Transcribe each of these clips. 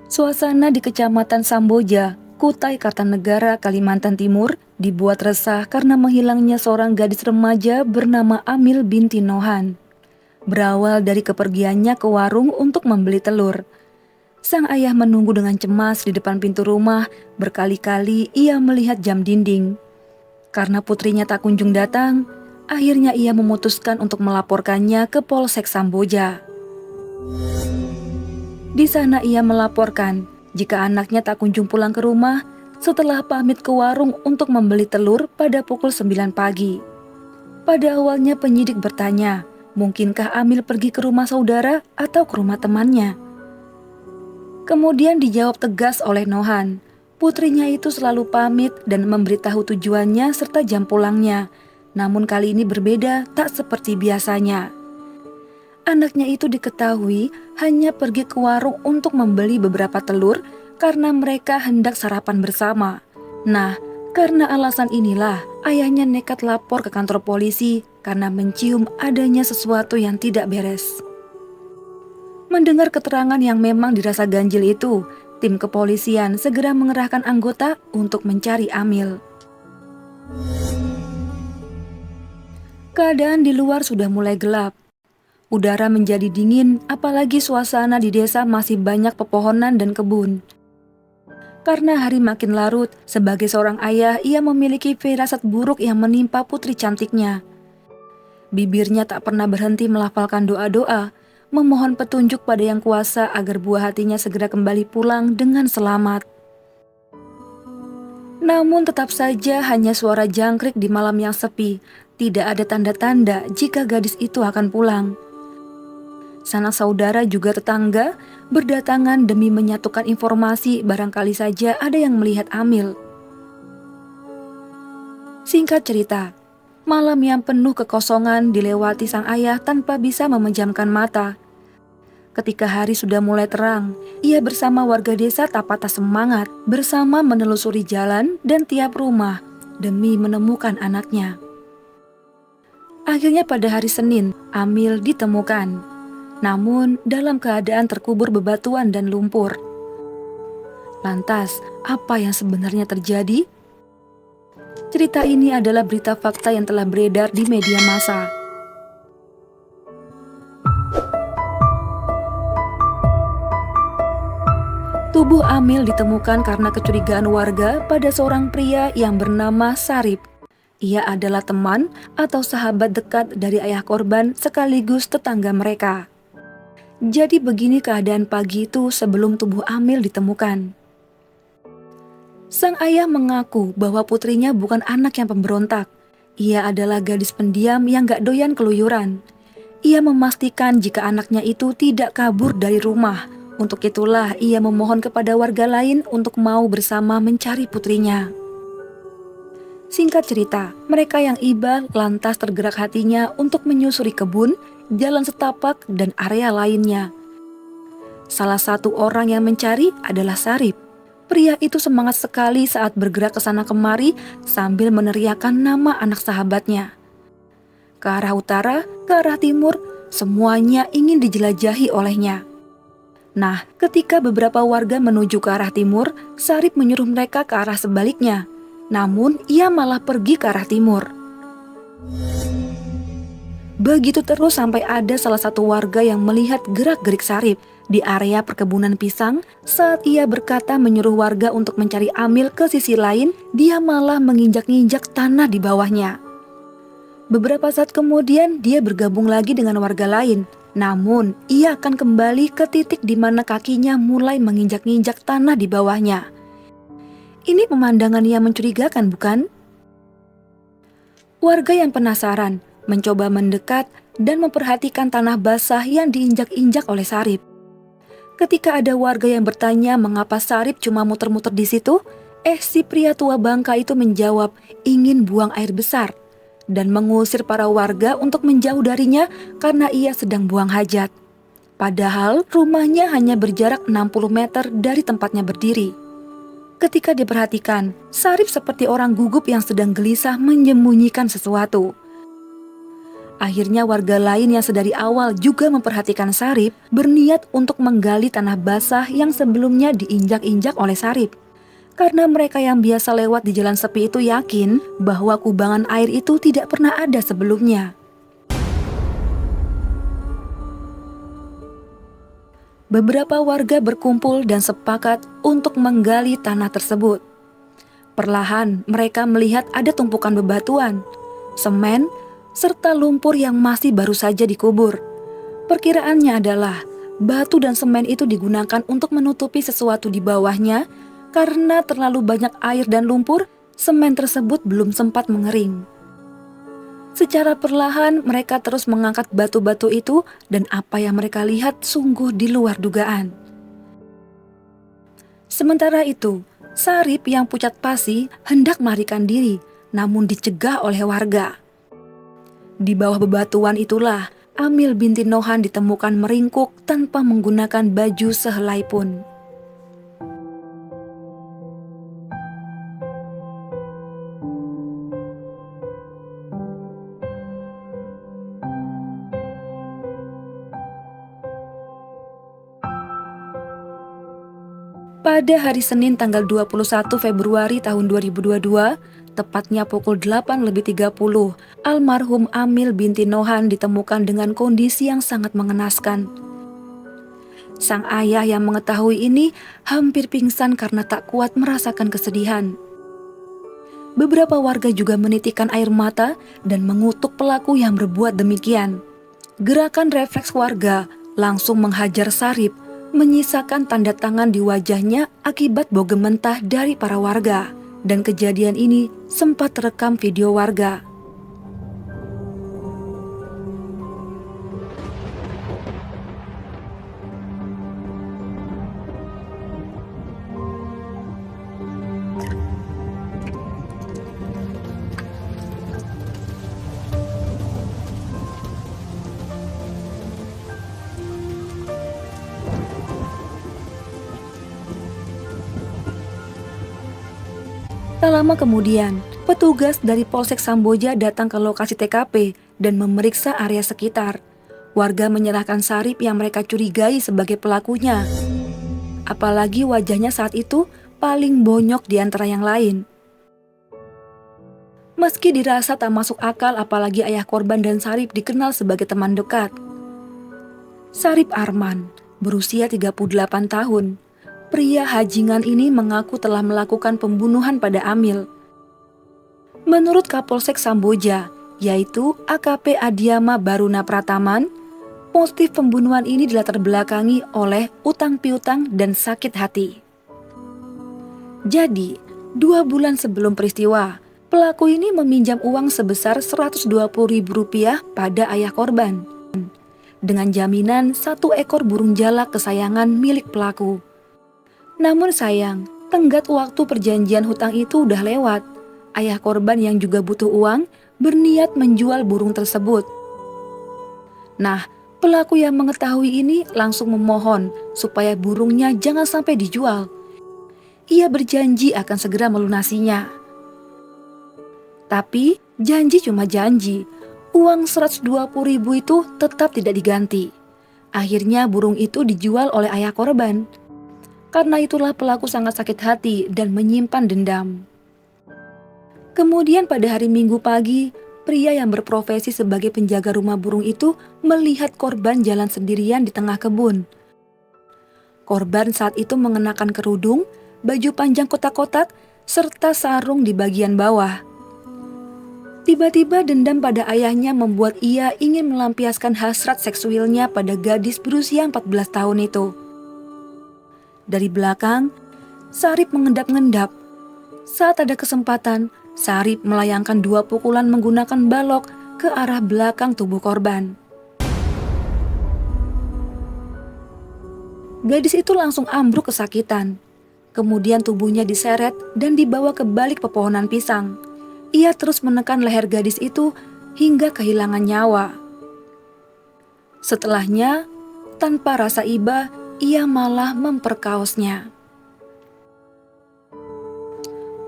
Suasana di Kecamatan Samboja, Kutai Kartanegara, Kalimantan Timur dibuat resah karena menghilangnya seorang gadis remaja bernama Amil binti Nohan. Berawal dari kepergiannya ke warung untuk membeli telur. Sang ayah menunggu dengan cemas di depan pintu rumah, berkali-kali ia melihat jam dinding. Karena putrinya tak kunjung datang, akhirnya ia memutuskan untuk melaporkannya ke Polsek Samboja. Di sana ia melaporkan jika anaknya tak kunjung pulang ke rumah setelah pamit ke warung untuk membeli telur pada pukul 9 pagi. Pada awalnya penyidik bertanya, mungkinkah Amil pergi ke rumah saudara atau ke rumah temannya? Kemudian dijawab tegas oleh Nohan, putrinya itu selalu pamit dan memberitahu tujuannya serta jam pulangnya. Namun kali ini berbeda, tak seperti biasanya. Anaknya itu diketahui hanya pergi ke warung untuk membeli beberapa telur karena mereka hendak sarapan bersama. Nah, karena alasan inilah ayahnya nekat lapor ke kantor polisi karena mencium adanya sesuatu yang tidak beres. Mendengar keterangan yang memang dirasa ganjil itu, tim kepolisian segera mengerahkan anggota untuk mencari Amil. Keadaan di luar sudah mulai gelap. Udara menjadi dingin, apalagi suasana di desa masih banyak pepohonan dan kebun. Karena hari makin larut, sebagai seorang ayah, ia memiliki firasat buruk yang menimpa putri cantiknya. Bibirnya tak pernah berhenti melafalkan doa-doa, memohon petunjuk pada Yang Kuasa agar buah hatinya segera kembali pulang dengan selamat. Namun tetap saja hanya suara jangkrik di malam yang sepi, tidak ada tanda-tanda jika gadis itu akan pulang. Sanak saudara juga tetangga berdatangan demi menyatukan informasi barangkali saja ada yang melihat Amil. Singkat cerita, malam yang penuh kekosongan dilewati sang ayah tanpa bisa memejamkan mata. Ketika hari sudah mulai terang, ia bersama warga desa tak patah semangat bersama menelusuri jalan dan tiap rumah demi menemukan anaknya. Akhirnya pada hari Senin, Amil ditemukan. Namun dalam keadaan terkubur bebatuan dan lumpur. Lantas, apa yang sebenarnya terjadi? Cerita ini adalah berita fakta yang telah beredar di media massa. Tubuh Amil ditemukan karena kecurigaan warga pada seorang pria yang bernama Sarip. Ia adalah teman atau sahabat dekat dari ayah korban sekaligus tetangga mereka. Jadi begini keadaan pagi itu sebelum tubuh Amil ditemukan. Sang ayah mengaku bahwa putrinya bukan anak yang pemberontak. Ia adalah gadis pendiam yang gak doyan keluyuran. Ia memastikan jika anaknya itu tidak kabur dari rumah. Untuk itulah ia memohon kepada warga lain untuk mau bersama mencari putrinya. Singkat cerita, mereka yang iba lantas tergerak hatinya untuk menyusuri kebun, jalan setapak, dan area lainnya. Salah satu orang yang mencari adalah Sarip. Pria itu semangat sekali saat bergerak ke sana kemari sambil meneriakkan nama anak sahabatnya. Ke arah utara, ke arah timur, semuanya ingin dijelajahi olehnya. Nah, ketika beberapa warga menuju ke arah timur, Sarip menyuruh mereka ke arah sebaliknya. Namun, ia malah pergi ke arah timur. Begitu terus sampai ada salah satu warga yang melihat gerak-gerik Sarip di area perkebunan pisang. Saat ia berkata menyuruh warga untuk mencari Amil ke sisi lain, dia malah menginjak-injak tanah di bawahnya. Beberapa saat kemudian dia bergabung lagi dengan warga lain. Namun, ia akan kembali ke titik di mana kakinya mulai menginjak-injak tanah di bawahnya. Ini pemandangan yang mencurigakan, bukan? Warga yang penasaran mencoba mendekat dan memperhatikan tanah basah yang diinjak-injak oleh Sarip. Ketika ada warga yang bertanya mengapa Sarip cuma muter-muter di situ, si pria tua bangka itu menjawab ingin buang air besar dan mengusir para warga untuk menjauh darinya karena ia sedang buang hajat. Padahal rumahnya hanya berjarak 60 meter dari tempatnya berdiri. Ketika diperhatikan, Sarip seperti orang gugup yang sedang gelisah menyembunyikan sesuatu. Akhirnya warga lain yang sedari awal juga memperhatikan Sarip berniat untuk menggali tanah basah yang sebelumnya diinjak-injak oleh Sarip. Karena mereka yang biasa lewat di jalan sepi itu yakin bahwa kubangan air itu tidak pernah ada sebelumnya. Beberapa warga berkumpul dan sepakat untuk menggali tanah tersebut. Perlahan mereka melihat ada tumpukan bebatuan, semen, serta lumpur yang masih baru saja dikubur. Perkiraannya adalah batu dan semen itu digunakan untuk menutupi sesuatu di bawahnya karena terlalu banyak air dan lumpur, semen tersebut belum sempat mengering. Secara perlahan mereka terus mengangkat batu-batu itu dan apa yang mereka lihat sungguh di luar dugaan. Sementara itu, Sarip yang pucat pasi hendak melarikan diri, namun dicegah oleh warga. Di bawah bebatuan itulah Amil binti Nohan ditemukan meringkuk tanpa menggunakan baju sehelai pun. Pada hari Senin tanggal 21 Februari tahun 2022, tepatnya pukul 8:30, almarhum Amil binti Nohan ditemukan dengan kondisi yang sangat mengenaskan. Sang ayah yang mengetahui ini hampir pingsan karena tak kuat merasakan kesedihan. Beberapa warga juga menitikkan air mata dan mengutuk pelaku yang berbuat demikian. Gerakan refleks warga langsung menghajar Sarip, menyisakan tanda tangan di wajahnya akibat bau gementah dari para warga. Dan kejadian ini sempat terekam video warga. Tak lama kemudian, petugas dari Polsek Samboja datang ke lokasi TKP dan memeriksa area sekitar. Warga menyerahkan Sarip yang mereka curigai sebagai pelakunya. Apalagi wajahnya saat itu paling bonyok di antara yang lain. Meski dirasa tak masuk akal, apalagi ayah korban dan Sarip dikenal sebagai teman dekat. Sarip Arman, berusia 38 tahun. Pria Hajingan ini mengaku telah melakukan pembunuhan pada Amil. Menurut Kapolsek Samboja, yaitu AKP Adiama Baruna Prataman, motif pembunuhan ini dilatar belakangi oleh utang piutang dan sakit hati. Jadi, 2 bulan sebelum peristiwa, pelaku ini meminjam uang sebesar Rp120.000 pada ayah korban, dengan jaminan 1 ekor burung jalak kesayangan milik pelaku. Namun sayang, tenggat waktu perjanjian hutang itu udah lewat. Ayah korban yang juga butuh uang berniat menjual burung tersebut. Nah, pelaku yang mengetahui ini langsung memohon supaya burungnya jangan sampai dijual. Ia berjanji akan segera melunasinya. Tapi janji cuma janji. Uang Rp120.000 itu tetap tidak diganti. Akhirnya burung itu dijual oleh ayah korban. Karena itulah pelaku sangat sakit hati dan menyimpan dendam. Kemudian pada hari Minggu pagi, pria yang berprofesi sebagai penjaga rumah burung itu melihat korban jalan sendirian di tengah kebun. Korban saat itu mengenakan kerudung, baju panjang kotak-kotak, serta sarung di bagian bawah. Tiba-tiba dendam pada ayahnya membuat ia ingin melampiaskan hasrat seksualnya pada gadis berusia 14 tahun itu. Dari belakang, Sarip mengendap-endap. Saat ada kesempatan, Sarip melayangkan 2 pukulan menggunakan balok ke arah belakang tubuh korban. Gadis itu langsung ambruk kesakitan. Kemudian tubuhnya diseret dan dibawa ke balik pepohonan pisang. Ia terus menekan leher gadis itu hingga kehilangan nyawa. Setelahnya, tanpa rasa iba, ia malah memperkaosnya.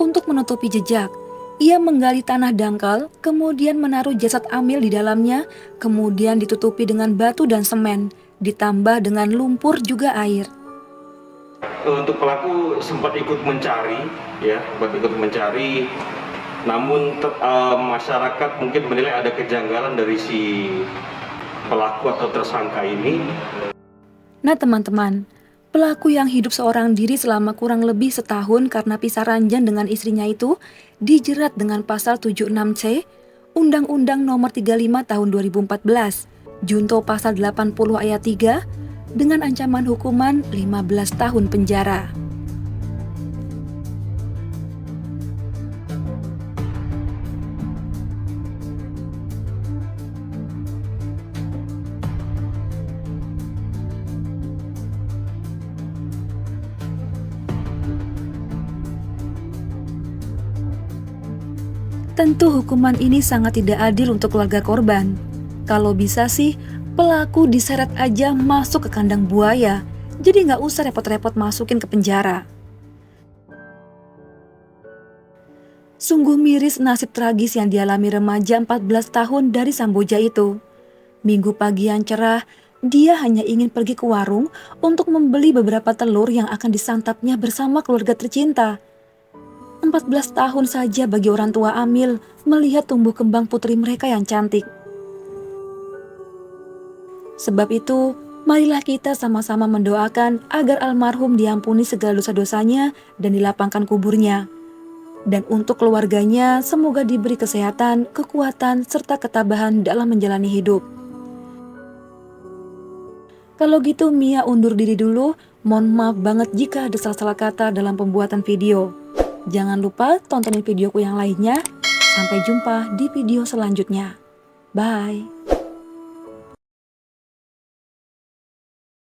Untuk menutupi jejak, Ia menggali tanah dangkal, kemudian menaruh jasad Amil di dalamnya, kemudian ditutupi dengan batu dan semen, ditambah dengan lumpur juga air. Untuk pelaku sempat ikut mencari, namun masyarakat mungkin menilai ada kejanggalan dari si pelaku atau tersangka ini. Nah teman-teman, pelaku yang hidup seorang diri selama kurang lebih setahun karena pisah ranjang dengan istrinya itu dijerat dengan pasal 76C Undang-Undang Nomor 35 Tahun 2014, Junto Pasal 80 Ayat 3 dengan ancaman hukuman 15 tahun penjara. Tentu hukuman ini sangat tidak adil untuk keluarga korban. Kalau bisa sih, pelaku diseret aja masuk ke kandang buaya, jadi nggak usah repot-repot masukin ke penjara. Sungguh miris nasib tragis yang dialami remaja 14 tahun dari Samboja itu. Minggu pagi yang cerah, dia hanya ingin pergi ke warung untuk membeli beberapa telur yang akan disantapnya bersama keluarga tercinta. 14 tahun saja bagi orang tua Amil melihat tumbuh kembang putri mereka yang cantik. Sebab itu, marilah kita sama-sama mendoakan agar almarhum diampuni segala dosa-dosanya dan dilapangkan kuburnya. Dan untuk keluarganya, semoga diberi kesehatan, kekuatan, serta ketabahan dalam menjalani hidup. Kalau gitu Mia undur diri dulu, mohon maaf banget jika ada salah-salah kata dalam pembuatan video. Jangan lupa tontonin videoku yang lainnya. Sampai jumpa di video selanjutnya. Bye.